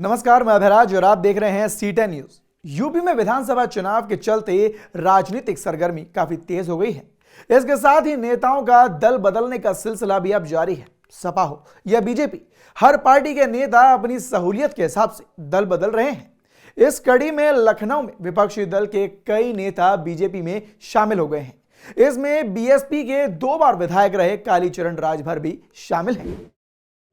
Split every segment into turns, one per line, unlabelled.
नमस्कार, मैं अभिराज और आप देख रहे हैं C10 न्यूज। यूपी में विधानसभा चुनाव के चलते राजनीतिक सरगर्मी काफी तेज हो गई है। इसके साथ ही नेताओं का दल बदलने का सिलसिला भी अब जारी है। सपा हो या बीजेपी, हर पार्टी के नेता अपनी सहूलियत के हिसाब से दल बदल रहे हैं। इस कड़ी में लखनऊ में विपक्षी दल के कई नेता बीजेपी में शामिल हो गए हैं। इसमें बीएसपी के 2 बार विधायक रहे कालीचरण राजभर भी शामिल हैं।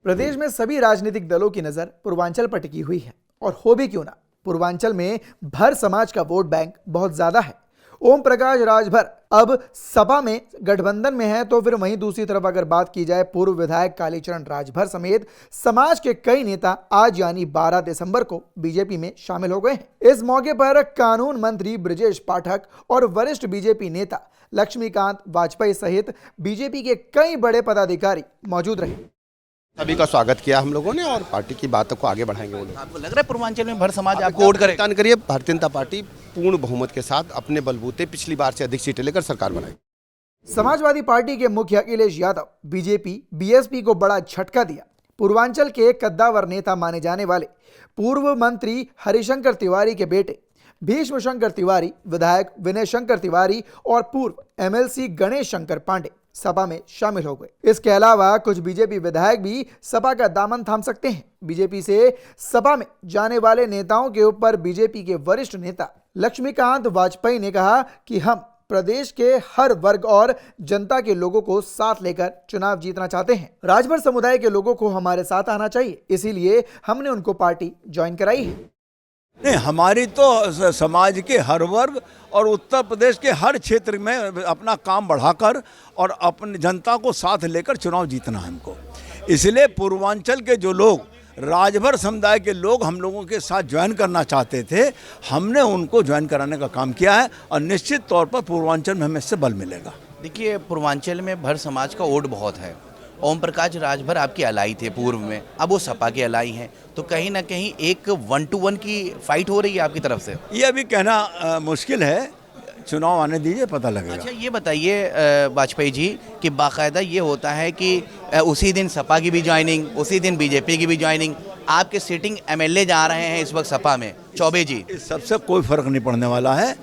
प्रदेश में सभी राजनीतिक दलों की नजर पूर्वांचल पर टिकी हुई है, और हो भी क्यों ना, पूर्वांचल में भर समाज का वोट बैंक बहुत ज्यादा है। ओम प्रकाश राजभर अब सपा में गठबंधन में है, तो फिर वहीं दूसरी तरफ अगर बात की जाए पूर्व विधायक कालीचरण राजभर समेत समाज के कई नेता आज यानी 12 दिसंबर को बीजेपी में शामिल हो गए हैं। इस मौके पर कानून मंत्री ब्रजेश पाठक और वरिष्ठ बीजेपी नेता लक्ष्मीकांत वाजपेयी सहित बीजेपी के कई बड़े पदाधिकारी मौजूद रहे।
सभी का स्वागत किया हम लोगों ने और पार्टी की बातों को आगे बढ़ाएंगे।
आपको लग रहा है पूर्वांचल में भर समाज आपको वोट करे?
करिए, भारतीय जनता पार्टी पूर्ण बहुमत के साथ अपने बलबूते पिछली बार से अधिक सीटें लेकर सरकार बनाएगी।
समाजवादी पार्टी के मुखिया अखिलेश यादव बीजेपी बीएसपी को बड़ा झटका दिया। पूर्वांचल के कद्दावर नेता माने जाने वाले पूर्व मंत्री हरिशंकर तिवारी के बेटे भीष्म शंकर तिवारी, विधायक विनय शंकर तिवारी और पूर्व एमएलसी गणेश शंकर पांडे सपा में शामिल हो गए। इसके अलावा कुछ बीजेपी विधायक भी सपा का दामन थाम सकते हैं। बीजेपी से सपा में जाने वाले नेताओं के ऊपर बीजेपी के वरिष्ठ नेता लक्ष्मीकांत वाजपेयी ने कहा कि हम प्रदेश के हर वर्ग और जनता के लोगों को साथ लेकर चुनाव जीतना चाहते हैं। राजभर समुदाय के लोगों को हमारे साथ आना चाहिए, इसीलिए हमने उनको पार्टी ज्वाइन कराई है।
नहीं, हमारी तो समाज के हर वर्ग और उत्तर प्रदेश के हर क्षेत्र में अपना काम बढ़ाकर और अपनी जनता को साथ लेकर चुनाव जीतना है हमको। इसलिए पूर्वांचल के जो लोग राजभर समुदाय के लोग हम लोगों के साथ ज्वाइन करना चाहते थे, हमने उनको ज्वाइन कराने का काम किया है और निश्चित तौर पर पूर्वांचल में हमें इससे बल मिलेगा।
देखिए, पूर्वांचल में भर समाज का वोट बहुत है। ओम प्रकाश राजभर आपकी अलाई थे पूर्व में, अब वो सपा के अलाई हैं, तो कहीं ना कहीं एक 1-to-1 की फाइट हो रही है आपकी तरफ से।
ये अभी कहना मुश्किल है, चुनाव आने दीजिए, पता लगेगा।
अच्छा, ये बताइए वाजपेयी जी कि बाकायदा ये होता है कि उसी दिन सपा की भी ज्वाइनिंग, उसी दिन बीजेपी की भी ज्वाइनिंग, आपके सिटिंग एमएलए जा रहे हैं इस वक्त सपा में, चौबे जी।
इस सबसे कोई फर्क नहीं पड़ने वाला है।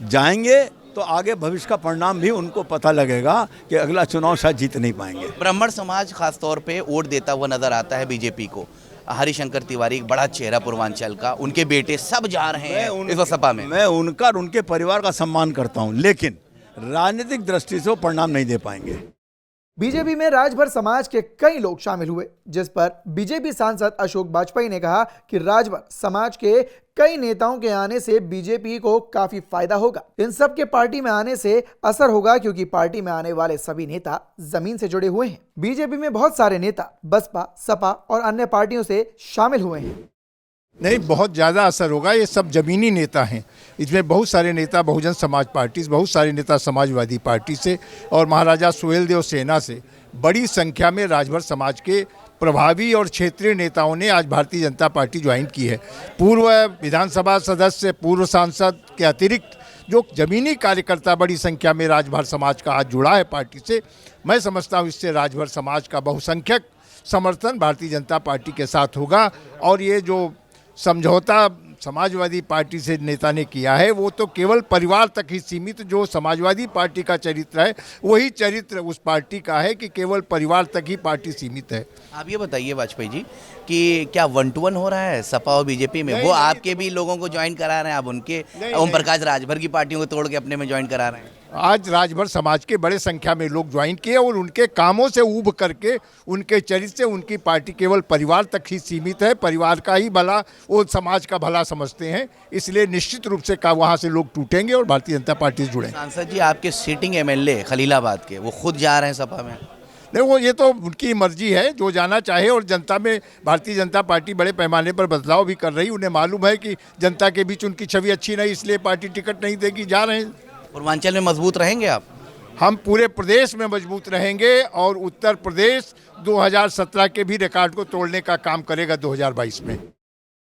जाएंगे तो आगे भविष्य का परिणाम भी उनको पता लगेगा कि अगला चुनाव शायद जीत नहीं पाएंगे।
ब्राह्मण समाज खास तौर पे वोट देता हुआ नजर आता है बीजेपी को। हरिशंकर तिवारी एक बड़ा चेहरा पूर्वांचल का, उनके बेटे सब जा रहे हैं इस वक्त सपा में।
मैं उनका और उनके परिवार का सम्मान करता हूं, लेकिन राजनीतिक दृष्टि से वो परिणाम नहीं दे पाएंगे।
बीजेपी में राजभर समाज के कई लोग शामिल हुए, जिस पर बीजेपी सांसद अशोक वाजपेयी ने कहा कि राजभर समाज के कई नेताओं के आने से बीजेपी को काफी फायदा होगा। इन सब के पार्टी में आने से असर होगा, क्योंकि पार्टी में आने वाले सभी नेता जमीन से जुड़े हुए हैं। बीजेपी में बहुत सारे नेता बसपा, सपा और अन्य पार्टियों से शामिल हुए हैं।
नहीं, बहुत ज़्यादा असर होगा। ये सब जमीनी नेता हैं। इसमें बहुत सारे नेता बहुजन समाज पार्टी से, बहुत सारे नेता समाजवादी पार्टी से और महाराजा सुहेलदेव सेना से बड़ी संख्या में राजभर समाज के प्रभावी और क्षेत्रीय नेताओं ने आज भारतीय जनता पार्टी ज्वाइन की है। पूर्व विधानसभा सदस्य, पूर्व सांसद के अतिरिक्त जो जमीनी कार्यकर्ता बड़ी संख्या में राजभर समाज का आज जुड़ा है पार्टी से। मैं समझता हूँ इससे राजभर समाज का बहुसंख्यक समर्थन भारतीय जनता पार्टी के साथ होगा। और ये जो समझौता समाजवादी पार्टी से नेता ने किया है, वो तो केवल परिवार तक ही सीमित, जो समाजवादी पार्टी का चरित्र है वही चरित्र उस पार्टी का है कि केवल परिवार तक ही पार्टी सीमित है।
आप ये बताइए वाजपेयी जी कि क्या 1-to-1 हो रहा है सपा और बीजेपी में? वो आपके भी लोगों को ज्वाइन करा रहे हैं, आप उनके ओम प्रकाश राजभर की पार्टियों को तोड़ के अपने में ज्वाइन करा रहे हैं।
आज राजभर समाज के बड़े संख्या में लोग ज्वाइन किए और उनके कामों से ऊब करके, उनके चरित्र से उनकी पार्टी केवल परिवार तक ही सीमित है, परिवार का ही भला वो समाज का भला समझते हैं। इसलिए निश्चित रूप से वहाँ से लोग टूटेंगे और भारतीय जनता पार्टी से जुड़ेंगे।
सांसद जी, आपके सिटिंग एमएलए खलीलाबाद के वो खुद जा रहे हैं सपा में?
नहीं, वो ये तो उनकी मर्जी है, जो जाना चाहे। और जनता में भारतीय जनता पार्टी बड़े पैमाने पर बदलाव भी कर रही। उन्हें मालूम है कि जनता के बीच उनकी छवि अच्छी नहीं, इसलिए पार्टी टिकट नहीं देगी, जा रहे हैं।
पूर्वांचल में मजबूत रहेंगे आप?
हम पूरे प्रदेश में मजबूत रहेंगे और उत्तर प्रदेश 2017 के भी रिकॉर्ड को तोड़ने का काम करेगा 2022 में।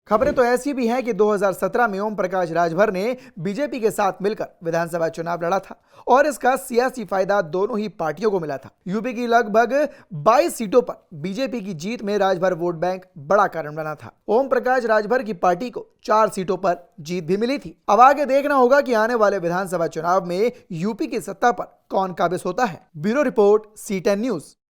खबरें तो ऐसी भी हैं कि 2017 में ओम प्रकाश राजभर ने बीजेपी के साथ मिलकर विधानसभा चुनाव लड़ा था और इसका सियासी फायदा दोनों ही पार्टियों को मिला था। यूपी की लगभग 22 सीटों पर बीजेपी की जीत में राजभर वोट बैंक बड़ा कारण बना था। ओम प्रकाश राजभर की पार्टी को 4 सीटों पर जीत भी मिली थी। अब आगे देखना होगा कि आने वाले विधानसभा चुनाव में यूपी की सत्ता पर कौन काबिज होता है। Bureau report, C10 news.